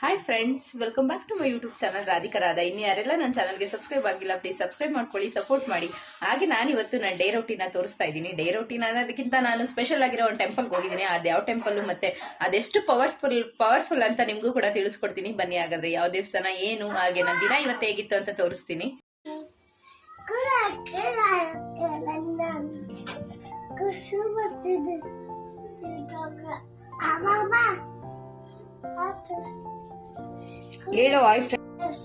Hi friends, welcome back to my YouTube channel Radhika Radha. ಇನ್ನು ಯಾರೆಲ್ಲ ನನ್ನ ಚಾನಲ್ಗೆ ಸಬ್ಸ್ಕ್ರೈಬ್ ಆಗಿಲ್ಲ, ಪ್ಲೀಸ್ ಸಬ್ಸ್ಕ್ರೈಬ್ ಮಾಡ್ಕೊಳ್ಳಿ, ಸಪೋರ್ಟ್ ಮಾಡಿ. ಹಾಗೆ ನಾನಿವತ್ತು ನನ್ನ ಡೇ ರೊಟೀನ ತೋರಿಸ್ತಾ ಇದ್ದೀನಿ. ಡೇ ರೊಟೀನ್ ಅನ್ನೋದಕ್ಕಿಂತ ನಾನು ಸ್ಪೆಷಲ್ ಆಗಿರೋ ಒಂದು ಟೆಂಪಲ್ಗೆ ಹೋಗಿದ್ದೀನಿ. ಅದು ಯಾವ ಟೆಂಪಲ್ ಮತ್ತೆ ಅದೆಷ್ಟು ಪವರ್ಫುಲ್ ಅಂತ ನಿಮಗೂ ಕೂಡ ತಿಳಿಸ್ಕೊಡ್ತೀನಿ. ಬನ್ನಿ ಹಾಗಾದ್ರೆ ಯಾವ ದೇವಸ್ಥಾನ ಏನು, ಹಾಗೆ ನನ್ನ ದಿನ ಇವತ್ತು ಹೇಗಿತ್ತು ಅಂತ ತೋರಿಸ್ತೀನಿ. ಹೇಳೋ ಹಾಯ್ ಫ್ರೆಂಡ್ಸ್.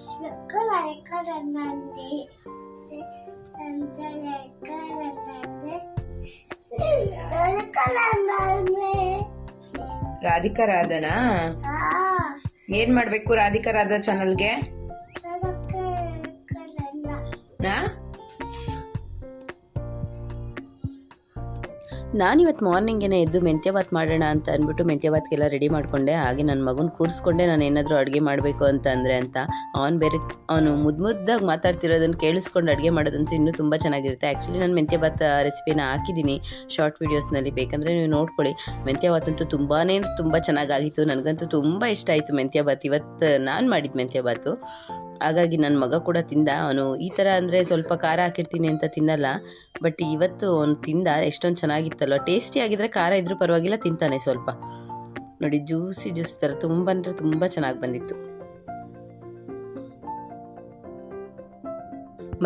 ರಾಧಿಕಾ ರಾಧನಾ ಏನ್ ಮಾಡ್ಬೇಕು? ರಾಧಿಕಾ ರಾಧಾ ಚಾನಲ್ಗೆ ನಾನಿವತ್ತು ಮಾರ್ನಿಂಗೇನೆ ಎದ್ದು ಮೆಂತ್ಯ ಬಾತ್ ಮಾಡೋಣ ಅಂತ ಅಂದ್ಬಿಟ್ಟು ಮೆಂತ್ಯ ಬಾತ್ಗೆಲ್ಲ ರೆಡಿ ಮಾಡಿಕೊಂಡೆ. ಹಾಗೆ ನನ್ನ ಮಗನ ಕೂರಿಸ್ಕೊಂಡೆ ನಾನು ಏನಾದರೂ ಅಡುಗೆ ಮಾಡಬೇಕು ಅಂತ ಅವನು ಮುದ್ದಾಗಿ ಮಾತಾಡ್ತಿರೋದನ್ನು ಕೇಳಿಸ್ಕೊಂಡು ಅಡುಗೆ ಮಾಡೋದಂತೂ ಇನ್ನೂ ತುಂಬ ಚೆನ್ನಾಗಿರುತ್ತೆ. ಆ್ಯಕ್ಚುಲಿ ನಾನು ಮೆಂತ್ಯ ಬಾತ್ ರೆಸಿಪಿನ ಹಾಕಿದ್ದೀನಿ ಶಾರ್ಟ್ ವೀಡಿಯೋಸ್ನಲ್ಲಿ, ಬೇಕಂದರೆ ನೀವು ನೋಡ್ಕೊಳ್ಳಿ. ಮೆಂತ್ಯ ಬಾತ್ ಅಂತೂ ತುಂಬ ಚೆನ್ನಾಗಾಗಿತ್ತು. ನನಗಂತೂ ತುಂಬ ಇಷ್ಟ ಆಯಿತು ಮೆಂತ್ಯ ಬಾತ್. ಇವತ್ತು ನಾನು ಮಾಡಿದ್ದು ಮೆಂತ್ಯ ಬಾತು. ಹಾಗಾಗಿ ನನ್ನ ಮಗ ಕೂಡ ತಿಂದ. ಅವನು ಈ ಥರ ಅಂದರೆ ಸ್ವಲ್ಪ ಖಾರ ಹಾಕಿರ್ತೀನಿ ಅಂತ ತಿನ್ನಲ್ಲ, ಬಟ್ ಇವತ್ತು ಅವನು ತಿಂದ. ಎಷ್ಟೊಂದು ಚೆನ್ನಾಗಿತ್ತಲ್ವ, ಟೇಸ್ಟಿ ಆಗಿದ್ರೆ ಖಾರ ಇದ್ರೂ ಪರವಾಗಿಲ್ಲ ತಿಂತಾನೆ ಸ್ವಲ್ಪ. ನೋಡಿ, ಜ್ಯೂಸ್ ಥರ ತುಂಬ ಚೆನ್ನಾಗಿ ಬಂದಿತ್ತು.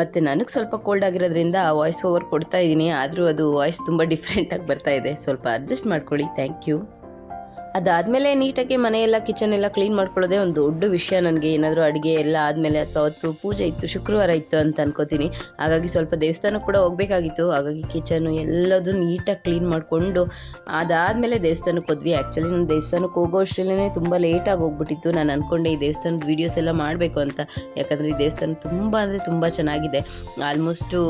ಮತ್ತು ನನಗೆ ಸ್ವಲ್ಪ ಕೋಲ್ಡ್ ಆಗಿರೋದ್ರಿಂದ ವಾಯ್ಸ್ ಓವರ್ ಕೊಡ್ತಾ ಇದ್ದೀನಿ, ಆದರೂ ಅದು ವಾಯ್ಸ್ ತುಂಬ ಡಿಫ್ರೆಂಟಾಗಿ ಬರ್ತಾ ಇದೆ. ಸ್ವಲ್ಪ ಅಡ್ಜಸ್ಟ್ ಮಾಡ್ಕೊಳ್ಳಿ. Thank you. ಅದಾದಮೇಲೆ ನೀಟಾಗಿ ಮನೆಯೆಲ್ಲ ಕಿಚನ್ ಎಲ್ಲ ಕ್ಲೀನ್ ಮಾಡ್ಕೊಳ್ಳೋದೇ ಒಂದು ದೊಡ್ಡ ವಿಷಯ ನನಗೆ. ಏನಾದರೂ ಅಡುಗೆ ಎಲ್ಲ ಆದಮೇಲೆ ಅಥವಾ ಅವತ್ತು ಪೂಜೆ ಇತ್ತು, ಶುಕ್ರವಾರ ಇತ್ತು ಅಂತ ಅನ್ಕೋತೀನಿ. ಹಾಗಾಗಿ ಸ್ವಲ್ಪ ದೇವಸ್ಥಾನಕ್ಕೆ ಕೂಡ ಹೋಗಬೇಕಾಗಿತ್ತು. ಹಾಗಾಗಿ ಕಿಚನ್ನು ಎಲ್ಲದೂ ನೀಟಾಗಿ ಕ್ಲೀನ್ ಮಾಡಿಕೊಂಡು ಅದಾದಮೇಲೆ ದೇವಸ್ಥಾನಕ್ಕೆ ಹೋದ್ವಿ. ಆ್ಯಕ್ಚುಲಿ ನಾನು ದೇವಸ್ಥಾನಕ್ಕೆ ಹೋಗೋ ಅಷ್ಟರಲ್ಲೇ ತುಂಬ ಲೇಟಾಗಿ ಹೋಗ್ಬಿಟ್ಟಿತ್ತು. ನಾನು ಅಂದ್ಕೊಂಡೆ ಈ ದೇವಸ್ಥಾನದ ವೀಡಿಯೋಸ್ ಎಲ್ಲ ಮಾಡಬೇಕು ಅಂತ, ಯಾಕಂದರೆ ಈ ದೇವಸ್ಥಾನ ತುಂಬ ಚೆನ್ನಾಗಿದೆ. ಆಲ್ಮೋಸ್ಟು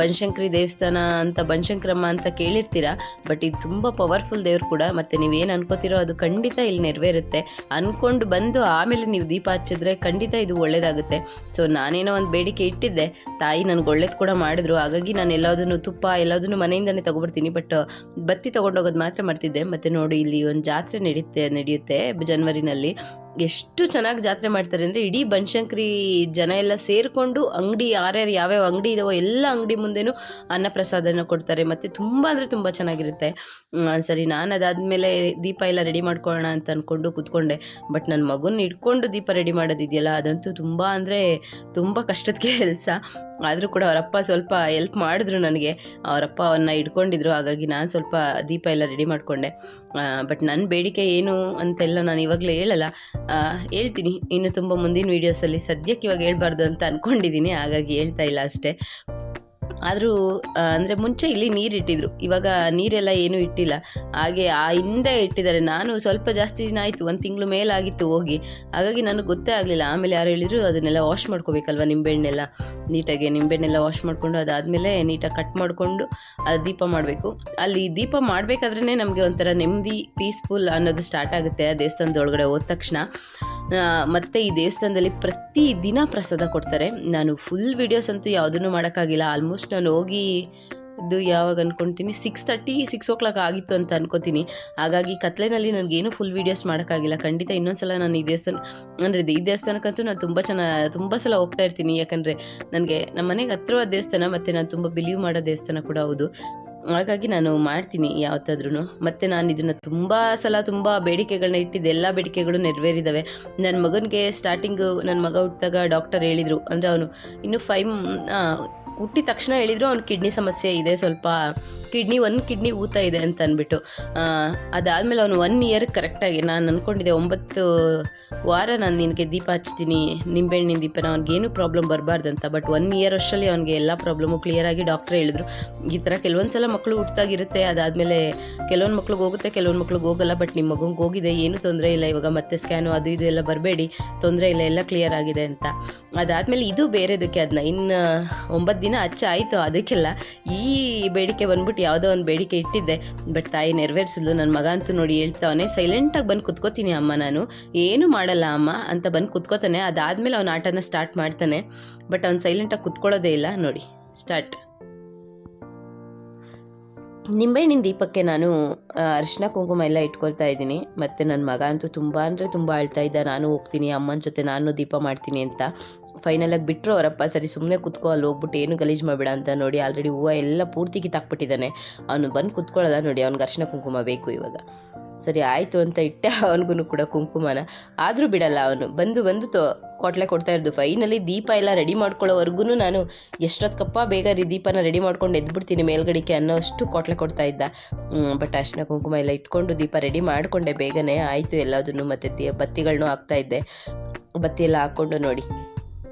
ಬನಶಂಕರಿ ದೇವಸ್ಥಾನ ಅಂತ, ಬನಶಂಕರಮ್ಮ ಅಂತ ಕೇಳಿರ್ತೀರ, ಬಟ್ ಇದು ತುಂಬ ಪವರ್ಫುಲ್ ದೇವ್ರು ಕೂಡ. ಮತ್ತು ನೀವೇನು ಅನ್ಕೋತಿರೋ ಅದು ಖಂಡಿತ ಇಲ್ಲಿ ನೆರವೇರುತ್ತೆ. ಅಂದ್ಕೊಂಡು ಬಂದು ಆಮೇಲೆ ನೀವು ದೀಪ ಹಚ್ಚಿದ್ರೆ ಖಂಡಿತ ಇದು ಒಳ್ಳೇದಾಗುತ್ತೆ. ಸೊ ನಾನೇನೋ ಒಂದು ಬೇಡಿಕೆ ಇಟ್ಟಿದ್ದೆ, ತಾಯಿ ನನಗೆ ಒಳ್ಳೇದು ಕೂಡ ಮಾಡಿದ್ರು. ಹಾಗಾಗಿ ನಾನು ಎಲ್ಲದನ್ನು ತುಪ್ಪ ಎಲ್ಲದನ್ನು ಮನೆಯಿಂದನೇ ತೊಗೊಬರ್ತೀನಿ, ಬಟ್ ಬತ್ತಿ ತೊಗೊಂಡೋಗೋದು ಮಾತ್ರ ಮಾಡ್ತಿದ್ದೆ. ಮತ್ತು ನೋಡಿ, ಇಲ್ಲಿ ಒಂದು ಜಾತ್ರೆ ನಡೆಯುತ್ತೆ ಜನವರಿನಲ್ಲಿ. ಎಷ್ಟು ಚೆನ್ನಾಗಿ ಜಾತ್ರೆ ಮಾಡ್ತಾರೆ ಅಂದರೆ, ಇಡೀ ಬನಶಂಕರಿ ಜನ ಎಲ್ಲ ಸೇರಿಕೊಂಡು ಅಂಗಡಿ ಯಾವ್ಯಾವ ಅಂಗಡಿ ಇದಾವೋ ಎಲ್ಲ ಅಂಗಡಿ ಮುಂದೆನೂ ಅನ್ನಪ್ರಸಾದನ ಕೊಡ್ತಾರೆ. ಮತ್ತು ತುಂಬ ಚೆನ್ನಾಗಿರುತ್ತೆ. ಸರಿ, ನಾನು ಅದಾದಮೇಲೆ ದೀಪ ಎಲ್ಲ ರೆಡಿ ಮಾಡ್ಕೊಳ್ಳೋಣ ಅಂತ ಅಂದ್ಕೊಂಡು ಕೂತ್ಕೊಂಡೆ. ಬಟ್ ನನ್ನ ಮಗುನ ಇಟ್ಕೊಂಡು ದೀಪ ರೆಡಿ ಮಾಡೋದಿದೆಯಲ್ಲ, ಅದಂತೂ ತುಂಬ ಕಷ್ಟದ ಕೆಲಸ. ಆದರೂ ಕೂಡ ಅವರಪ್ಪ ಸ್ವಲ್ಪ ಹೆಲ್ಪ್ ಮಾಡಿದ್ರು ನನಗೆ. ಅವರಪ್ಪ ಅವನ್ನ ಇಟ್ಕೊಂಡಿದ್ರು. ಹಾಗಾಗಿ ನಾನು ಸ್ವಲ್ಪ ದೀಪ ಎಲ್ಲ ರೆಡಿ ಮಾಡಿಕೊಂಡೆ. ಬಟ್ ನನ್ನ ಬೇಡಿಕೆ ಏನು ಅಂತೆಲ್ಲ ನಾನು ಇವಾಗಲೇ ಹೇಳಲ್ಲ, ಹೇಳ್ತೀನಿ ಇನ್ನು ತುಂಬ ಮುಂದಿನ ವೀಡಿಯೋಸಲ್ಲಿ. ಸದ್ಯಕ್ಕೆ ಇವಾಗ ಹೇಳ್ಬಾರ್ದು ಅಂತ ಅಂದ್ಕೊಂಡಿದ್ದೀನಿ, ಹಾಗಾಗಿ ಹೇಳ್ತಾ ಇಲ್ಲ ಅಷ್ಟೇ. ಆದರೂ ಅಂದರೆ ಮುಂಚೆ ಇಲ್ಲಿ ನೀರು ಇಟ್ಟಿದ್ರು, ಇವಾಗ ನೀರೆಲ್ಲ ಏನೂ ಇಟ್ಟಿಲ್ಲ. ಹಾಗೆ ಹಿಂದೆ ಇಟ್ಟಿದ್ದಾರೆ. ನಾನು ಸ್ವಲ್ಪ ಜಾಸ್ತಿ ದಿನ ಆಯಿತು, 1 ತಿಂಗಳು ಮೇಲಾಗಿತ್ತು ಹೋಗಿ. ಹಾಗಾಗಿ ನನಗೆ ಗೊತ್ತೇ ಆಗಲಿಲ್ಲ. ಆಮೇಲೆ ಯಾರು ಹೇಳಿದ್ರು ಅದನ್ನೆಲ್ಲ ವಾಶ್ ಮಾಡ್ಕೋಬೇಕಲ್ವ, ನಿಂಬೆಹಣ್ಣೆಲ್ಲ ನೀಟಾಗಿ ನಿಂಬೆಹಣ್ಣೆಲ್ಲ ವಾಶ್ ಮಾಡಿಕೊಂಡು ಅದಾದಮೇಲೆ ನೀಟಾಗಿ ಕಟ್ ಮಾಡಿಕೊಂಡು ಅದು ದೀಪ ಮಾಡಬೇಕು. ಅಲ್ಲಿ ದೀಪ ಮಾಡಬೇಕಾದ್ರೇ ನಮಗೆ ಒಂಥರ ನೆಮ್ಮದಿ, ಪೀಸ್ಫುಲ್ ಅನ್ನೋದು ಸ್ಟಾರ್ಟ್ ಆಗುತ್ತೆ ಆ ದೇವಸ್ಥಾನದೊಳಗಡೆ ಹೋದ ತಕ್ಷಣ. ಮತ್ತು ಈ ದೇವಸ್ಥಾನದಲ್ಲಿ ಪ್ರತಿ ದಿನ ಪ್ರಸಾದ ಕೊಡ್ತಾರೆ. ನಾನು ಫುಲ್ ವೀಡಿಯೋಸ್ ಅಂತೂ ಯಾವುದನ್ನು ಮಾಡೋಕ್ಕಾಗಿಲ್ಲ. ಆಲ್ಮೋಸ್ಟ್ ನಾನು ಹೋಗಿ ಇದು ಯಾವಾಗ ಅಂದ್ಕೊಳ್ತೀನಿ 6:30 ಆಗಿತ್ತು ಅಂತ ಅನ್ಕೋತೀನಿ. ಹಾಗಾಗಿ ಕತ್ಲೆನಲ್ಲಿ ನನಗೇನು ಫುಲ್ ವೀಡಿಯೋಸ್ ಮಾಡೋಕ್ಕಾಗಿಲ್ಲ. ಖಂಡಿತ ಇನ್ನೊಂದ್ಸಲ ನಾನು ಈ ದೇವಸ್ಥಾನಕ್ಕಂತೂ ನಾನು ತುಂಬ ಸಲ ಹೋಗ್ತಾ ಇರ್ತೀನಿ. ಯಾಕಂದರೆ ನನಗೆ ನಮ್ಮ ಮನೆಗೆ ಹತ್ರವಾದ ದೇವಸ್ಥಾನ, ಮತ್ತು ನಾನು ತುಂಬ ಬಿಲೀವ್ ಮಾಡೋ ದೇವಸ್ಥಾನ ಕೂಡ ಹೌದು. ಹಾಗಾಗಿ ನಾನು ಮಾಡ್ತೀನಿ ಯಾವತ್ತಾದ್ರೂ. ಮತ್ತು ನಾನು ಇದನ್ನು ತುಂಬ ಬೇಡಿಕೆಗಳನ್ನ ಇಟ್ಟಿದ್ದೆ. ಎಲ್ಲ ಬೇಡಿಕೆಗಳು ನೆರವೇರಿದ್ದಾವೆ. ನನ್ನ ಮಗನಿಗೆ ಸ್ಟಾರ್ಟಿಂಗು ನನ್ನ ಮಗ ಹುಟ್ಟಿದಾಗ ಡಾಕ್ಟರ್ ಹೇಳಿದರು, ಅಂದರೆ ಅವನು ಇನ್ನೂ ಹುಟ್ಟಿದ ತಕ್ಷಣ ಹೇಳಿದರು ಅವ್ನು ಕಿಡ್ನಿ ಸಮಸ್ಯೆ ಇದೆ, ಸ್ವಲ್ಪ ಒಂದು ಕಿಡ್ನಿ ಊತ ಇದೆ ಅಂತ ಅಂದ್ಬಿಟ್ಟು. ಅದಾದಮೇಲೆ ಅವನು 1 ಇಯರ್ ಕರೆಕ್ಟಾಗಿ, ನಾನು ಅಂದ್ಕೊಂಡಿದ್ದೆ 9 ವಾರ ನಾನು ನಿನಗೆ ದೀಪ ಹಚ್ತೀನಿ, ನಿಂಬೆಹಣ್ಣಿನ ದೀಪನ, ಅವ್ನಿಗೇನು ಪ್ರಾಬ್ಲಮ್ ಬರಬಾರ್ದು ಅಂತ. ಬಟ್ 1 ಇಯರ್ ಅಷ್ಟರಲ್ಲಿ ಅವನಿಗೆ ಎಲ್ಲ ಪ್ರಾಬ್ಲಮ್ಮು ಕ್ಲಿಯರಾಗಿ ಡಾಕ್ಟ್ರೇ ಹೇಳಿದ್ರು. ಈ ಥರ ಕೆಲವೊಂದು ಸಲ ಮಕ್ಕಳು ಹುಟ್ಟಿದಾಗಿರುತ್ತೆ, ಅದಾದಮೇಲೆ ಕೆಲವೊಂದು ಮಕ್ಳಿಗೆ ಹೋಗುತ್ತೆ, ಕೆಲವೊಂದು ಮಕ್ಳಿಗೆ ಹೋಗಲ್ಲ. ಬಟ್ ನಿಮ್ಮ ಮಗುಂಗೆ ಹೋಗಿದೆ, ಏನೂ ತೊಂದರೆ ಇಲ್ಲ. ಇವಾಗ ಮತ್ತೆ ಸ್ಕ್ಯಾನು ಅದು ಇದು ಎಲ್ಲ ಬರಬೇಡಿ, ತೊಂದರೆ ಇಲ್ಲ, ಎಲ್ಲ ಕ್ಲಿಯರ್ ಆಗಿದೆ ಅಂತ. ಅದಾದಮೇಲೆ ಇದು ಬೇರೆದಕ್ಕೆ ಅದನ್ನ ಇನ್ನು 9 ದಿನ ಆಯಿತು. ಅದಕ್ಕೆಲ್ಲ ಈ ಬೇಡಿಕೆ ಬಂದ್ಬಿಟ್ಟು ಯಾವುದೋ ಒಂದು ಬೇಡಿಕೆ ಇಟ್ಟಿದ್ದೆ, ಬಟ್ ತಾಯಿ ನೆರವೇರಿಸಿದ್ಲು. ನನ್ನ ಮಗ ಅಂತೂ ನೋಡಿ ಹೇಳ್ತಾವನೆ, ಸೈಲೆಂಟಾಗಿ ಬಂದು ಕುತ್ಕೋತೀನಿ ಅಮ್ಮ, ನಾನು ಏನು ಮಾಡಲ್ಲ ಅಮ್ಮ ಅಂತ ಬಂದು ಕುತ್ಕೋತಾನೆ. ಅದಾದಮೇಲೆ ಅವನ ಆಟನ ಸ್ಟಾರ್ಟ್ ಮಾಡ್ತಾನೆ. ಬಟ್ ಅವ್ನು ಸೈಲೆಂಟಾಗಿ ಕುತ್ಕೊಳ್ಳೋದೇ ಇಲ್ಲ. ನೋಡಿ, ಸ್ಟಾರ್ಟ್. ನಿಂಬೆಹಣ್ಣಿನ ದೀಪಕ್ಕೆ ನಾನು ಅರಿಶಿನ ಕುಂಕುಮ ಎಲ್ಲ ಇಟ್ಕೊಳ್ತಾ ಇದ್ದೀನಿ. ಮತ್ತು ನನ್ನ ಮಗ ಅಂತೂ ತುಂಬ ಅಂದರೆ ತುಂಬ ಅಳ್ತಾ ಇದ್ದ, ನಾನು ಹೋಗ್ತೀನಿ ಅಮ್ಮನ ಜೊತೆ ನಾನು ದೀಪ ಮಾಡ್ತೀನಿ ಅಂತ. ಫೈನಲಾಗಿ ಬಿಟ್ಟರು ಅವರಪ್ಪ, ಸರಿ ಸುಮ್ಮನೆ ಕುತ್ಕೋ, ಅಲ್ಲಿ ಹೋಗ್ಬಿಟ್ಟು ಏನು ಗಲೀಜು ಮಾಡಬೇಡ ಅಂತ. ನೋಡಿ ಆಲ್ರೆಡಿ ಹೂವು ಎಲ್ಲ ಪೂರ್ತಿ ಕಿತ್ತಾಕ್ಬಿಟ್ಟಿದ್ದಾನೆ. ಅವನು ಬಂದು ಕುತ್ಕೊಳ್ಳೋದ ನೋಡಿ, ಅವ್ನಿಗೆ ಅರಿಶಿನ ಕುಂಕುಮ ಬೇಕು ಇವಾಗ. ಸರಿ ಆಯಿತು ಅಂತ ಇಟ್ಟೆ ಅವನಿಗೂ ಕೂಡ ಕುಂಕುಮನ. ಆದರೂ ಬಿಡಲ್ಲ ಅವನು, ಬಂದು ಕೊಟ್ಲೆ ಕೊಡ್ತಾ ಇರೋದು. ಫೈನಲಿ ದೀಪ ಎಲ್ಲ ರೆಡಿ ಮಾಡ್ಕೊಳ್ಳೋವರೆಗೂ ನಾನು ಎಷ್ಟೊತ್ತಕ್ಕಪ್ಪ ಬೇಗ ದೀಪನ ರೆಡಿ ಮಾಡ್ಕೊಂಡು ಎದ್ಬಿಡ್ತೀನಿ ಮೇಲ್ಗಡೆಗೆ ಅನ್ನೋಷ್ಟು ಕೊಟ್ಲೆ ಕೊಡ್ತಾ ಇದ್ದ. ಬಟ್ ಅರಿಶಿನ ಕುಂಕುಮ ಎಲ್ಲ ಇಟ್ಕೊಂಡು ದೀಪ ರೆಡಿ ಮಾಡಿಕೊಂಡೆ ಬೇಗನೆ ಆಯಿತು ಎಲ್ಲದನ್ನು. ಮತ್ತು ಬತ್ತಿಗಳನ್ನೂ ಹಾಕ್ತಾಯಿದ್ದೆ. ಬತ್ತಿ ಎಲ್ಲ ಹಾಕ್ಕೊಂಡು ನೋಡಿ,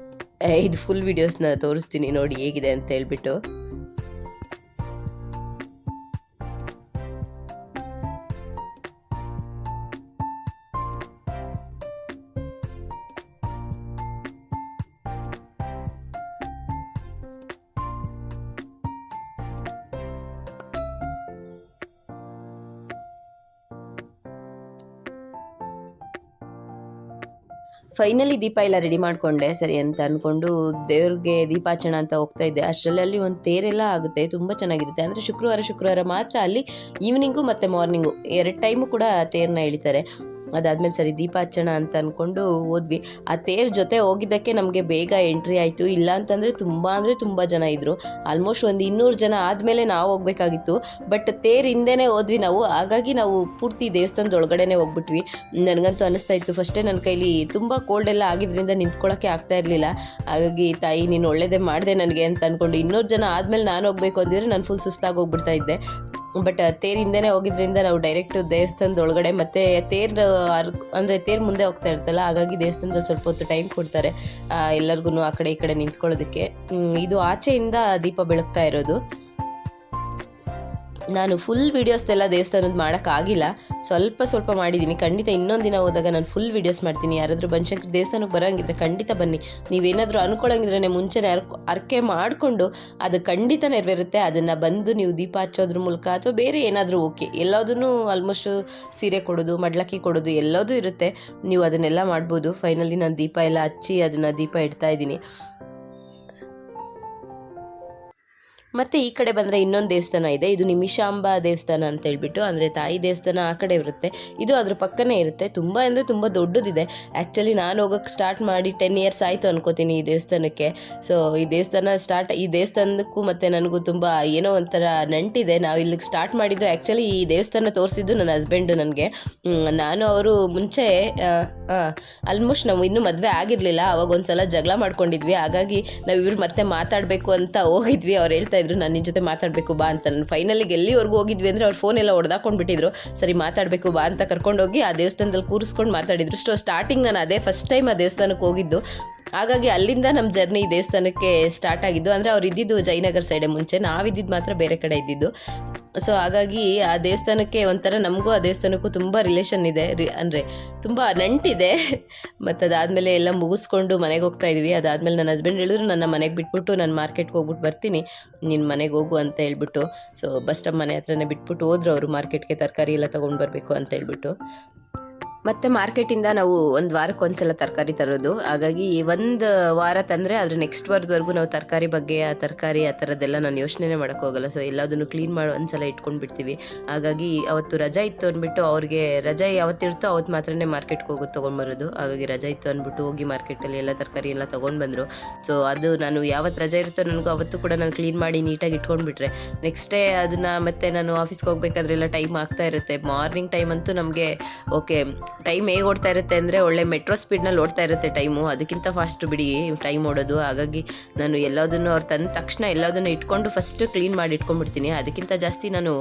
ಇದು ಫುಲ್ ವೀಡಿಯೋಸ್ನ ತೋರಿಸ್ತೀನಿ ನೋಡಿ ಹೇಗಿದೆ ಅಂತ ಹೇಳ್ಬಿಟ್ಟು. ಫೈನಲಿ ದೀಪ ಎಲ್ಲ ರೆಡಿ ಮಾಡಿಕೊಂಡೆ ಸರಿ ಅಂತ ಅಂದ್ಕೊಂಡು ದೇವ್ರಿಗೆ ದೀಪಾಚರಣೆ ಅಂತ ಹೋಗ್ತಾ ಇದ್ದೆ. ಅಷ್ಟರಲ್ಲಿ ಒಂದು ತೇರೆಲ್ಲ ಆಗುತ್ತೆ, ತುಂಬ ಚೆನ್ನಾಗಿರುತ್ತೆ. ಅಂದರೆ ಶುಕ್ರವಾರ ಮಾತ್ರ ಅಲ್ಲಿ ಈವ್ನಿಂಗು ಮತ್ತು ಮಾರ್ನಿಂಗು 2 ಟೈಮು ಕೂಡ ತೇರನ್ನ ಎಳಿತಾರೆ. ಅದಾದಮೇಲೆ ಸರಿ ದೀಪಾಚರಣೆ ಅಂತ ಅಂದ್ಕೊಂಡು ಹೋದ್ವಿ. ಆ ತೇರ್ ಜೊತೆ ಹೋಗಿದ್ದಕ್ಕೆ ನಮಗೆ ಬೇಗ ಎಂಟ್ರಿ ಆಯಿತು. ಇಲ್ಲ ಅಂತಂದರೆ ತುಂಬ ಜನ ಇದ್ದರು. ಆಲ್ಮೋಸ್ಟ್ ಒಂದು 200 ಜನ ಆದಮೇಲೆ ನಾವು ಹೋಗಬೇಕಾಗಿತ್ತು. ಬಟ್ ತೇರ್ ಹಿಂದೆನೇ ಹೋದ್ವಿ ನಾವು, ಹಾಗಾಗಿ ನಾವು ಪೂರ್ತಿ ದೇವಸ್ಥಾನದ ಒಳಗಡೆನೇ ಹೋಗ್ಬಿಟ್ವಿ. ನನಗಂತೂ ಅನ್ನಿಸ್ತಾ ಇತ್ತು ಫಸ್ಟೇ ನನ್ನ ಕೈಲಿ ತುಂಬ ಕೋಲ್ಡ್ ಎಲ್ಲ ಆಗಿದ್ದರಿಂದ ನಿಂತ್ಕೊಳ್ಳೋಕ್ಕೆ ಆಗ್ತಾ ಇರಲಿಲ್ಲ. ಹಾಗಾಗಿ ತಾಯಿ ನೀನು ಒಳ್ಳೇದೇ ಮಾಡಿದೆ ನನಗೆ ಅಂತ ಅಂದ್ಕೊಂಡು 200 ಜನ ಆದಮೇಲೆ ನಾನು ಹೋಗಬೇಕು ಅಂದಿದ್ರೆ ನಾನು ಫುಲ್ ಸುಸ್ತಾಗಿ ಹೋಗ್ಬಿಡ್ತಾ ಇದ್ದೆ. ಬಟ್ ತೇರಿಂದನೇ ಹೋಗಿದ್ರಿಂದ ನಾವು ಡೈರೆಕ್ಟ್ ದೇವಸ್ಥಾನದ ಒಳಗಡೆ, ಮತ್ತು ತೇರು ಮುಂದೆ ಹೋಗ್ತಾ ಇರ್ತಲ್ಲ, ಹಾಗಾಗಿ ದೇವಸ್ಥಾನದಲ್ಲಿ ಸ್ವಲ್ಪ ಹೊತ್ತು ಟೈಮ್ ಕೊಡ್ತಾರೆ ಎಲ್ಲರಿಗೂ ಆ ಕಡೆ ಈ ಕಡೆ ನಿಂತ್ಕೊಳ್ಳೋದಕ್ಕೆ. ಇದು ಆಚೆಯಿಂದ ದೀಪ ಬೆಳಗ್ತಾ ಇರೋದು. ನಾನು ಫುಲ್ ವೀಡಿಯೋಸ್ದೆಲ್ಲ ದೇವಸ್ಥಾನದ ಮಾಡೋಕ್ಕಾಗಿಲ್ಲ, ಸ್ವಲ್ಪ ಮಾಡಿದ್ದೀನಿ. ಖಂಡಿತ ಇನ್ನೊಂದು ದಿನ ಹೋದಾಗ ನಾನು ಫುಲ್ ವೀಡಿಯೋಸ್ ಮಾಡ್ತೀನಿ. ಯಾರಾದರೂ ಬನಶಂಕರಿ ದೇವಸ್ಥಾನಕ್ಕೆ ಬರೋಂಗಿದ್ರೆ ಖಂಡಿತ ಬನ್ನಿ. ನೀವೇನಾದರೂ ಅನ್ಕೊಳ್ಳೋಂಗಿದ್ರೆ ಮುಂಚೆನೇ ಅರ್ಕೆ ಮಾಡಿಕೊಂಡು ಅದು ಖಂಡಿತ ನೆರವೇರುತ್ತೆ. ಅದನ್ನು ಬಂದು ನೀವು ದೀಪ ಹಚ್ಚೋದ್ರ ಮೂಲಕ ಅಥವಾ ಬೇರೆ ಏನಾದರೂ ಓಕೆ, ಎಲ್ಲದೂ ಆಲ್ಮೋಸ್ಟ್ ಸೀರೆ ಕೊಡೋದು, ಮಡ್ಲಕ್ಕಿ ಕೊಡೋದು ಎಲ್ಲದೂ ಇರುತ್ತೆ. ನೀವು ಅದನ್ನೆಲ್ಲ ಮಾಡ್ಬೋದು. ಫೈನಲಿ ನಾನು ದೀಪ ಎಲ್ಲ ಹಚ್ಚಿ ಅದನ್ನು ದೀಪ ಇಡ್ತಾ ಇದ್ದೀನಿ. ಮತ್ತು ಈ ಕಡೆ ಬಂದರೆ ಇನ್ನೊಂದು ದೇವಸ್ಥಾನ ಇದೆ, ಇದು ನಿಮಿಷಾಂಬ ದೇವಸ್ಥಾನ ಅಂತ ಹೇಳ್ಬಿಟ್ಟು, ಅಂದರೆ ತಾಯಿ ದೇವಸ್ಥಾನ ಆ ಕಡೆ ಇರುತ್ತೆ, ಇದು ಅದ್ರ ಪಕ್ಕನೇ ಇರುತ್ತೆ. ತುಂಬ ಅಂದರೆ ತುಂಬ ದೊಡ್ಡದಿದೆ. ಆ್ಯಕ್ಚುಲಿ ನಾನು ಹೋಗೋಕ್ಕೆ ಸ್ಟಾರ್ಟ್ ಮಾಡಿ 10 ಇಯರ್ಸ್ ಆಯಿತು ಅನ್ಕೋತೀನಿ ಈ ದೇವಸ್ಥಾನಕ್ಕೆ. ಸೊ ಈ ದೇವಸ್ಥಾನಕ್ಕೂ ಮತ್ತು ನನಗೂ ತುಂಬ ಏನೋ ಒಂಥರ ನಂಟಿದೆ. ನಾವು ಇಲ್ಲಿಗೆ ಸ್ಟಾರ್ಟ್ ಮಾಡಿದ್ದು ಆ್ಯಕ್ಚುಲಿ ಈ ದೇವಸ್ಥಾನ ತೋರಿಸಿದ್ದು ನನ್ನ ಹಸ್ಬೆಂಡು ನನಗೆ. ನಾನು ಅವರು ಮುಂಚೆ ಆಲ್ಮೋಸ್ಟ್ ನಾವು ಇನ್ನೂ ಮದುವೆ ಆಗಿರಲಿಲ್ಲ, ಅವಾಗ ಒಂದು ಸಲ ಜಗಳ ಮಾಡ್ಕೊಂಡಿದ್ವಿ. ಹಾಗಾಗಿ ನಾವಿಬ್ರು ಮತ್ತೆ ಮಾತಾಡಬೇಕು ಅಂತ ಹೋಗಿದ್ವಿ. ಅವ್ರು ಹೇಳ್ತಾ ಇದ್ರು ನಾನು ನಿನ್ನ ಜೊತೆ ಮಾತಾಡಬೇಕು ಬಾ ಅಂತ. ನಾನು ಫೈನಲಿಗೆ ಎಲ್ಲಿವರೆಗೂ ಹೋಗಿದ್ವಿ ಅಂದರೆ ಅವ್ರ ಫೋನ್ ಎಲ್ಲ ಹೊಡೆದಾಕೊಂಡ್ಬಿಟ್ಟಿದ್ರು. ಸರಿ ಮಾತಾಡಬೇಕು ಬಾ ಅಂತ ಕರ್ಕೊಂಡೋಗಿ ಆ ದೇವಸ್ಥಾನದಲ್ಲಿ ಕೂರಿಸ್ಕೊಂಡು ಮಾತಾಡಿದ್ರು. ಸ್ಟಾರ್ಟಿಂಗ್ ನಾನು ಅದೇ ಫಸ್ಟ್ ಟೈಮ್ ಆ ದೇವಸ್ಥಾನಕ್ಕೆ ಹೋಗಿದ್ದು. ಹಾಗಾಗಿ ಅಲ್ಲಿಂದ ನಮ್ಮ ಜರ್ನಿ ಈ ದೇವಸ್ಥಾನಕ್ಕೆ ಸ್ಟಾರ್ಟ್ ಆಗಿದ್ದು. ಅಂದರೆ ಅವ್ರು ಇದ್ದಿದ್ದು ಜಯನಗರ ಸೈಡೆ, ಮುಂಚೆ ನಾವಿದ್ದಿದ್ದು ಮಾತ್ರ ಬೇರೆ ಕಡೆ ಇದ್ದಿದ್ದು. ಸೊ ಹಾಗಾಗಿ ಆ ದೇವಸ್ಥಾನಕ್ಕೆ ಒಂಥರ ನಮಗೂ ಆ ದೇವಸ್ಥಾನಕ್ಕೂ ತುಂಬ ರಿಲೇಷನ್ ಇದೆ, ಅಂದರೆ ತುಂಬ ನಂಟಿದೆ. ಮತ್ತು ಅದಾದಮೇಲೆ ಎಲ್ಲ ಮುಗಿಸ್ಕೊಂಡು ಮನೆಗೆ ಹೋಗ್ತಾ ಇದ್ವಿ. ಅದಾದಮೇಲೆ ನನ್ನ ಹಸ್ಬೆಂಡ್ ಹೇಳಿದ್ರು ನನ್ನ ಮನೆಗೆ ಬಿಟ್ಬಿಟ್ಟು ನಾನು ಮಾರ್ಕೆಟ್ಗೆ ಹೋಗ್ಬಿಟ್ಟು ಬರ್ತೀನಿ, ನಿನ್ನ ಮನೆಗೆ ಹೋಗು ಅಂತ ಹೇಳ್ಬಿಟ್ಟು. ಸೊ ಬಸ್ ಸ್ಟಾಪ್ ಮನೆ ಹತ್ರನೇ ಬಿಟ್ಬಿಟ್ಟು ಹೋದ್ರು ಅವರು ಮಾರ್ಕೆಟ್ಗೆ, ತರಕಾರಿ ಎಲ್ಲ ತೊಗೊಂಡು ಬರಬೇಕು ಅಂತ ಹೇಳ್ಬಿಟ್ಟು. ಮತ್ತು ಮಾರ್ಕೆಟಿಂದ ನಾವು 1 ವಾರಕ್ಕೆ ಒಂದ್ಸಲ ತರಕಾರಿ ತರೋದು. ಹಾಗಾಗಿ 1 ವಾರ ತಂದರೆ ಅದ್ರ ನೆಕ್ಸ್ಟ್ ವಾರದವರೆಗೂ ನಾವು ತರಕಾರಿ ಬಗ್ಗೆ ಆ ಥರದ್ದೆಲ್ಲ ನಾನು ಯೋಚನೆ ಮಾಡೋಕ್ಕೆ ಹೋಗಲ್ಲ. ಸೊ ಎಲ್ಲದನ್ನು ಕ್ಲೀನ್ ಮಾಡಿ ಒಂದ್ಸಲ ಇಟ್ಕೊಂಡು ಬಿಡ್ತೀವಿ. ಹಾಗಾಗಿ ಅವತ್ತು ರಜಾ ಇತ್ತು ಅಂದ್ಬಿಟ್ಟು, ಅವ್ರಿಗೆ ರಜೆ ಯಾವತ್ತಿರುತ್ತೋ ಅವತ್ತು ಮಾತ್ರನೇ ಮಾರ್ಕೆಟ್ಗೆ ಹೋಗೋದು ತೊಗೊಂಡ್ಬರೋದು. ಹಾಗಾಗಿ ರಜಾ ಇತ್ತು ಅಂದ್ಬಿಟ್ಟು ಹೋಗಿ ಮಾರ್ಕೆಟಲ್ಲಿ ಎಲ್ಲ ತರಕಾರಿ ಎಲ್ಲ ತೊಗೊಂಡು ಬಂದರು. ಸೊ ಅದು ನಾನು ಯಾವತ್ತು ರಜೆ ಇರುತ್ತೋ ನನಗೂ ಅವತ್ತು ಕೂಡ ನಾನು ಕ್ಲೀನ್ ಮಾಡಿ ನೀಟಾಗಿ ಇಟ್ಕೊಂಡ್ಬಿಟ್ರೆ ನೆಕ್ಸ್ಟ್ ಡೇ ಅದನ್ನು ಮತ್ತೆ ನಾನು ಆಫೀಸ್ಗೆ ಹೋಗ್ಬೇಕಾದ್ರೆಲ್ಲ ಟೈಮ್ ಆಗ್ತಾ ಇರುತ್ತೆ. ಮಾರ್ನಿಂಗ್ ಟೈಮ್ ಅಂತೂ ನಮಗೆ ಓಕೆ, ಟೈಮ್ ಹೇಗೆ ಓಡ್ತಾ ಇರುತ್ತೆ ಅಂದರೆ ಒಳ್ಳೆ ಮೆಟ್ರೋ ಸ್ಪೀಡ್ನಲ್ಲಿ ಓಡ್ತಾ ಇರುತ್ತೆ ಟೈಮು, ಅದಕ್ಕಿಂತ ಫಾಸ್ಟ್ ಬಿಡಿ ಟೈಮ್ ಓಡೋದು. ಹಾಗಾಗಿ ನಾನು ಎಲ್ಲದನ್ನು ಅವ್ರು ತಂದ ತಕ್ಷಣ ಎಲ್ಲದನ್ನು ಇಟ್ಕೊಂಡು ಫಸ್ಟ್ ಕ್ಲೀನ್ ಮಾಡಿ ಇಟ್ಕೊಂಡ್ಬಿಡ್ತೀನಿ. ಅದಕ್ಕಿಂತ ಜಾಸ್ತಿ ನಾನು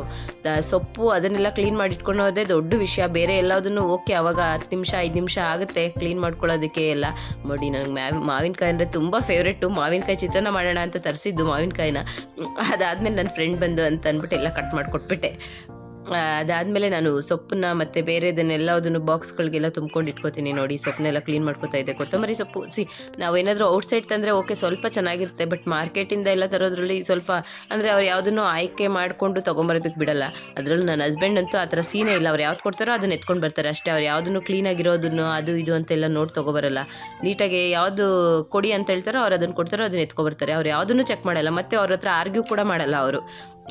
ಸೊಪ್ಪು ಅದನ್ನೆಲ್ಲ ಕ್ಲೀನ್ ಮಾಡಿ ಇಟ್ಕೊಳ್ಳೋದೇ ದೊಡ್ಡ ವಿಷಯ. ಬೇರೆ ಎಲ್ಲದನ್ನು ಓಕೆ ಆವಾಗ 10 ನಿಮಿಷ 5 ನಿಮಿಷ ಆಗುತ್ತೆ ಕ್ಲೀನ್ ಮಾಡ್ಕೊಳ್ಳೋದಕ್ಕೆ ಎಲ್ಲ. ನೋಡಿ ನನಗೆ ಮಾವಿನಕಾಯಿ ಅಂದರೆ ತುಂಬ ಫೇವ್ರೆಟ್ಟು. ಮಾವಿನಕಾಯಿ ಚಿತ್ರಾನ್ನ ಮಾಡೋಣ ಅಂತ ತರಿಸಿದ್ದು ಮಾವಿನಕಾಯಿನ. ಅದಾದಮೇಲೆ ನನ್ನ ಫ್ರೆಂಡ್ ಬಂದು ಅಂತ ಅಂದ್ಬಿಟ್ಟು ಎಲ್ಲ ಕಟ್ ಮಾಡಿಕೊಟ್ಬಿಟ್ಟೆ. ಅದಾದಮೇಲೆ ನಾನು ಸೊಪ್ಪನ್ನ ಮತ್ತು ಬೇರೆದನ್ನೆಲ್ಲದನ್ನು ಬಾಕ್ಸ್ಗಳಿಗೆಲ್ಲ ತುಂಬ್ಕೊಂಡು ಇಟ್ಕೋತೀನಿ. ನೋಡಿ ಸೊಪ್ಪನ್ನೆಲ್ಲ ಕ್ಲೀನ್ ಮಾಡ್ಕೊತಾ ಇದ್ದೆ. ಕೊತ್ತಂಬರಿ ಸೊಪ್ಪು ನಾವೇನಾದರೂ ಔಟ್ಸೈಡ್ ತಂದರೆ ಓಕೆ ಸ್ವಲ್ಪ ಚೆನ್ನಾಗಿರುತ್ತೆ, ಬಟ್ ಮಾರ್ಕೆಟಿಂದ ಎಲ್ಲ ತರೋದ್ರಲ್ಲಿ ಸ್ವಲ್ಪ ಅಂದರೆ ಅವ್ರು ಯಾವುದನ್ನು ಆಯ್ಕೆ ಮಾಡಿಕೊಂಡು ತೊಗೊಂಬರೋದಕ್ಕೆ ಬಿಡಲ್ಲ. ಅದರಲ್ಲೂ ನನ್ನ ಹಸ್ಬೆಂಡ್ ಅಂತೂ ಆ ಥರ ಸೀನೇ ಇಲ್ಲ. ಅವ್ರು ಯಾವ್ದು ಕೊಡ್ತಾರೋ ಅದನ್ನು ಎತ್ಕೊಂಡು ಬರ್ತಾರೆ ಅಷ್ಟೇ. ಅವ್ರು ಯಾವುದನ್ನು ಕ್ಲೀನಾಗಿರೋದನ್ನು ಅದು ಇದು ಅಂತೆಲ್ಲ ನೋಡಿ ತೊಗೊಬರಲ್ಲ. ನೀಟಾಗಿ ಯಾವುದು ಕೊಡಿ ಅಂತ ಹೇಳ್ತಾರೋ ಅವ್ರು ಅದನ್ನು ಕೊಡ್ತಾರೋ ಅದನ್ನು ಎತ್ಕೊಬರ್ತಾರೆ. ಅವ್ರು ಯಾವುದನ್ನು ಚೆಕ್ ಮಾಡಲ್ಲ, ಮತ್ತು ಅವ್ರ ಹತ್ರ ಆರ್ಗ್ಯೂ ಕೂಡ ಮಾಡಲ್ಲ ಅವರು.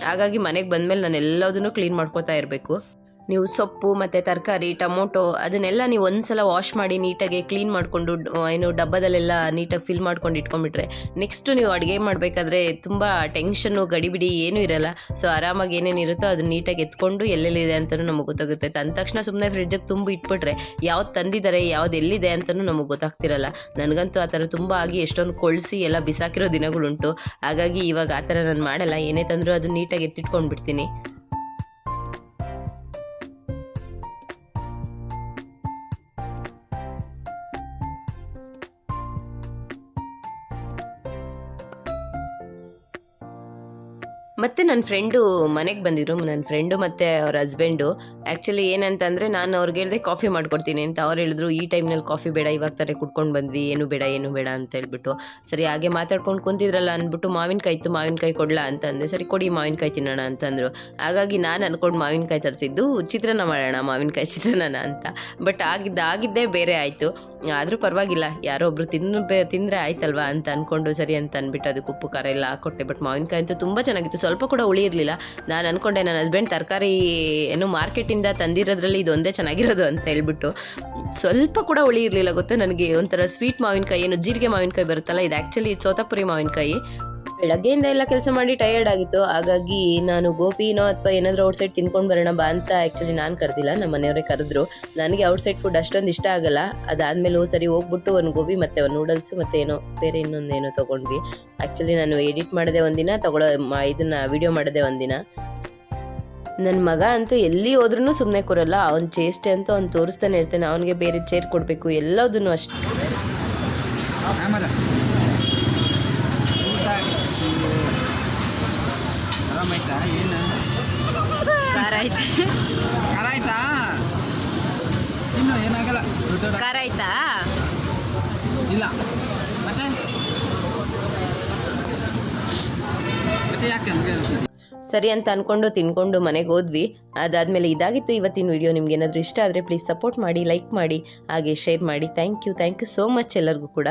ಹಾಗಾಗಿ ಮನೆಗೆ ಬಂದಮೇಲೆ ನಾನು ಎಲ್ಲದನ್ನು ಕ್ಲೀನ್ ಮಾಡ್ಕೋತಾ ಇರಬೇಕು. ನೀವು ಸೊಪ್ಪು ಮತ್ತು ತರಕಾರಿ, ಟೊಮೊಟೊ ಅದನ್ನೆಲ್ಲ ನೀವು ಒಂದ್ಸಲ ವಾಶ್ ಮಾಡಿ ನೀಟಾಗಿ ಕ್ಲೀನ್ ಮಾಡಿಕೊಂಡು ಏನು ಡಬ್ಬದಲ್ಲೆಲ್ಲ ನೀಟಾಗಿ ಫಿಲ್ ಮಾಡ್ಕೊಂಡು ಇಟ್ಕೊಂಡ್ಬಿಟ್ರೆ ನೆಕ್ಸ್ಟು ನೀವು ಅಡುಗೆ ಮಾಡಬೇಕಾದ್ರೆ ತುಂಬ ಟೆನ್ಷನ್ನು ಗಡಿಬಿಡಿ ಏನೂ ಇರಲ್ಲ. ಸೊ ಆರಾಮಾಗಿ ಏನೇನಿರುತ್ತೋ ಅದನ್ನ ನೀಟಾಗಿ ಎತ್ಕೊಂಡು ಎಲ್ಲೆಲ್ಲಿದೆ ಅಂತಲೂ ನಮಗೆ ಗೊತ್ತಾಗುತ್ತೆ. ತಂದ ತಕ್ಷಣ ಸುಮ್ಮನೆ ಫ್ರಿಡ್ಜಿಗೆ ತುಂಬ ಇಟ್ಬಿಟ್ರೆ ಯಾವ್ದು ತಂದಿದ್ದಾರೆ ಯಾವ್ದು ಎಲ್ಲಿದೆ ಅಂತಲೂ ನಮಗೆ ಗೊತ್ತಾಗ್ತಿರಲ್ಲ. ನನಗಂತೂ ಆ ಥರ ತುಂಬ ಆಗಿ ಎಷ್ಟೊಂದು ಕೊಳಿಸಿ ಎಲ್ಲ ಬಿಸಾಕಿರೋ ದಿನಗಳುಂಟು. ಹಾಗಾಗಿ ಇವಾಗ ಆ ಥರ ನಾನು ಮಾಡಲ್ಲ. ಏನೇ ತಂದರೂ ಅದನ್ನ ನೀಟಾಗಿ ಎತ್ತಿಟ್ಕೊಂಡು ಬಿಡ್ತೀನಿ. ಮತ್ತು ನನ್ನ ಫ್ರೆಂಡು ಮನೆಗೆ ಬಂದಿದ್ರು. ನನ್ನ ಫ್ರೆಂಡು ಮತ್ತು ಅವ್ರ ಹಸ್ಬೆಂಡು. ಆ್ಯಕ್ಚುಲಿ ಏನಂತಂದರೆ ನಾನು ಅವ್ರಿಗೆ ಹೇಳಿದೆ ಕಾಫಿ ಮಾಡ್ಕೊಡ್ತೀನಿ ಅಂತ. ಅವ್ರು ಹೇಳಿದ್ರು ಈ ಟೈಮ್ನಲ್ಲಿ ಕಾಫಿ ಬೇಡ, ಇವಾಗ ಥರ ಕುಡ್ಕೊಂಡು ಬಂದ್ವಿ, ಏನು ಬೇಡ ಅಂತ ಹೇಳ್ಬಿಟ್ಟು. ಸರಿ ಹಾಗೆ ಮಾತಾಡ್ಕೊಂಡು ಕುಂತಿದ್ರಲ್ಲ ಅಂದ್ಬಿಟ್ಟು ಮಾವಿನಕಾಯಿ ಕೊಡಲಾ ಅಂತ ಅಂದೆ. ಸರಿ ಕೊಡಿ ಮಾವಿನಕಾಯಿ ತಿನ್ನೋಣ ಅಂತಂದರು. ಹಾಗಾಗಿ ನಾನು ಅಂದ್ಕೊಂಡು ಮಾವಿನಕಾಯಿ ತರಿಸಿದ್ದು ಚಿತ್ರಾನ್ನ ಮಾಡೋಣ, ಮಾವಿನಕಾಯಿ ಚಿತ್ರಾನ್ನ ಅಂತ. ಬಟ್ ಆಗಿದ್ದೇ ಬೇರೆ ಆಯಿತು. ಆದರೂ ಪರವಾಗಿಲ್ಲ, ಯಾರೋ ಒಬ್ಬರು ತಿಂದರೆ ಆಯ್ತಲ್ವಾ ಅಂತ ಅಂದ್ಕೊಂಡು ಸರಿ ಅಂತ ಅಂದ್ಬಿಟ್ಟು ಅದಕ್ಕೆ ಉಪ್ಪು ಖಾರ ಎಲ್ಲ ಹಾಕ್ಕೊಟ್ಟೆ. ಬಟ್ ಮಾವಿನಕಾಯಿ ಅಂತೂ ತುಂಬ ಚೆನ್ನಾಗಿತ್ತು, ಸ್ವಲ್ಪ ಕೂಡ ಹುಳಿ ಇರಲಿಲ್ಲ. ನಾನು ಅಂದ್ಕೊಂಡೆ ನನ್ನ ಹಸ್ಬೆಂಡ್ ತರಕಾರಿ ಏನು ಮಾರ್ಕೆಟಿಂದ ತಂದಿರೋದ್ರಲ್ಲಿ ಇದೊಂದೇ ಚೆನ್ನಾಗಿರೋದು ಅಂತ ಹೇಳ್ಬಿಟ್ಟು. ಸ್ವಲ್ಪ ಕೂಡ ಹುಳಿ ಇರಲಿಲ್ಲ ಗೊತ್ತಾ. ನನಗೆ ಒಂಥರ ಸ್ವೀಟ್ ಮಾವಿನಕಾಯಿ, ಏನು ಜೀರಿಗೆ ಮಾವಿನಕಾಯಿ ಬರುತ್ತಲ್ಲ, ಇದು ಆ್ಯಕ್ಚುಲಿ ತೋತಾಪುರಿ ಮಾವಿನಕಾಯಿ. ಬೆಳಗ್ಗೆಯಿಂದ ಎಲ್ಲ ಕೆಲಸ ಮಾಡಿ ಟಯರ್ಡ್ ಆಗಿತ್ತು. ಹಾಗಾಗಿ ನಾನು ಗೋಬಿನೋ ಅಥವಾ ಏನಾದರೂ ಔಟ್ಸೈಡ್ ತಿನ್ಕೊಂಡು ಬರೋಣ ಬಾ ಅಂತ ಆ್ಯಕ್ಚುಲಿ ನಾನು ಕರೆದಿಲ್ಲ, ನಮ್ಮ ಮನೆಯವರೇ ಕರೆದ್ರು. ನನಗೆ ಔಟ್ಸೈಡ್ ಫುಡ್ ಅಷ್ಟೊಂದು ಇಷ್ಟ ಆಗಲ್ಲ. ಅದಾದಮೇಲೆ ಸರಿ ಹೋಗ್ಬಿಟ್ಟು ಒಂದು ಗೋಬಿ ಮತ್ತು ಒಂದು ನೂಡಲ್ಸು ಮತ್ತು ಬೇರೆ ಇನ್ನೊಂದೇನೋ ತೊಗೊಂಡ್ವಿ. ಆ್ಯಕ್ಚುಲಿ ನಾನು ಎಡಿಟ್ ಮಾಡಿದೆ ಒಂದಿನ, ಇದನ್ನು ವಿಡಿಯೋ ಮಾಡಿದೆ ಒಂದಿನ. ನನ್ನ ಮಗ ಅಂತೂ ಎಲ್ಲಿ ಹೋದ್ರೂ ಸುಮ್ಮನೆ ಕೂರಲ್ಲ. ಅವ್ನ ಚೇಷ್ಟೆ ಅಂತೂ ಅವ್ನು ತೋರಿಸ್ತಾನೆ ಇರ್ತಾನೆ. ಅವನಿಗೆ ಬೇರೆ ಚೇರ್ ಕೊಡಬೇಕು, ಎಲ್ಲದನ್ನು ಅಷ್ಟೇ. ಆರಾಮಾಯ್ತಾ? ಏನು ಖಾರ ಆಯ್ತಾ? ಇನ್ನು ಏನಾಗಲ್ಲ. ಖಾರ ಆಯ್ತಾ? ಇಲ್ಲ. ಮತ್ತೆ ಯಾಕೆ ಹಂಗೆ? ಸರಿ ಅಂತ ಅಂದ್ಕೊಂಡು ತಿನ್ಕೊಂಡು ಮನೆಗೆ ಹೋದ್ವಿ. ಅದಾದಮೇಲೆ ಇದಾಗಿತ್ತು ಇವತ್ತಿನ ವಿಡಿಯೋ. ನಿಮ್ಗೆ ಏನಾದರೂ ಇಷ್ಟ ಆದರೆ ಪ್ಲೀಸ್ ಸಪೋರ್ಟ್ ಮಾಡಿ, ಲೈಕ್ ಮಾಡಿ, ಹಾಗೆ ಶೇರ್ ಮಾಡಿ. ಥ್ಯಾಂಕ್ ಯು ಸೋ ಮಚ್ ಎಲ್ಲರಿಗೂ ಕೂಡ.